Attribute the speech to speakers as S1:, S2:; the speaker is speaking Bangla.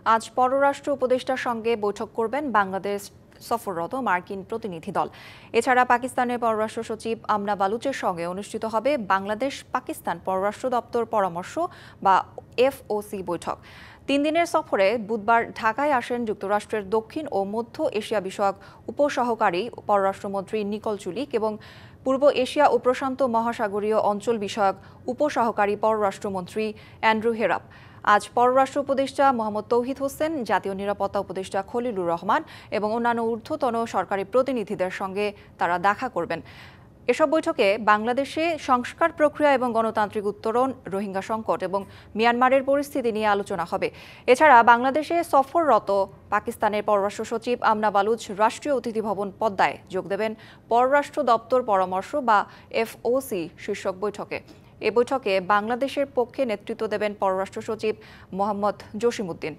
S1: আজ পররাষ্ট্র উপদেষ্টার সঙ্গে বৈঠক করবেন বাংলাদেশ সফররত মার্কিন প্রতিনিধি দল। এছাড়া পাকিস্তানের পররাষ্ট্র সচিব আমনা বালুচের সঙ্গে অনুষ্ঠিত হবে বাংলাদেশ পাকিস্তান পররাষ্ট্র দপ্তর পরামর্শ বা এফওসি বৈঠক। 3 দিনের সফরে বুধবার ঢাকায় আসেন যুক্তরাষ্ট্রের দক্ষিণ ও মধ্য এশিয়া বিষয়ক উপসহকারী পররাষ্ট্রমন্ত্রী নিকোল চুলিক এবং পূর্ব এশিয়া ও প্রশান্ত মহাসাগরীয় অঞ্চল বিষয়ক উপসহকারী পররাষ্ট্রমন্ত্রী অ্যান্ড্রু হেরাপ। আজ পররাষ্ট্র উপদেষ্টা মোহাম্মদ তৌহিদ হোসেন, জাতীয় নিরাপত্তা উপদেষ্টা খলিলুর রহমান এবং অন্যান্য ঊর্ধ্বতন সরকারি প্রতিনিধিদের সঙ্গে তারা দেখা করবেন। এসব বৈঠকে বাংলাদেশে সংস্কার প্রক্রিয়া এবং গণতান্ত্রিক উত্তরণ, রোহিঙ্গা সংকট এবং মিয়ানমারের পরিস্থিতি নিয়ে আলোচনা হবে। এছাড়া বাংলাদেশে সফররত পাকিস্তানের পররাষ্ট্র সচিব আমনা বালুচ রাষ্ট্রীয় অতিথি ভবন পদ্মায় যোগ দেবেন পররাষ্ট্র দপ্তর পরামর্শ বা এফওসি শীর্ষক বৈঠকে। এ বৈঠকে বাংলাদেশের পক্ষে নেতৃত্ব দেবেন পররাষ্ট্র সচিব মোহাম্মদ জসিমউদ্দিন।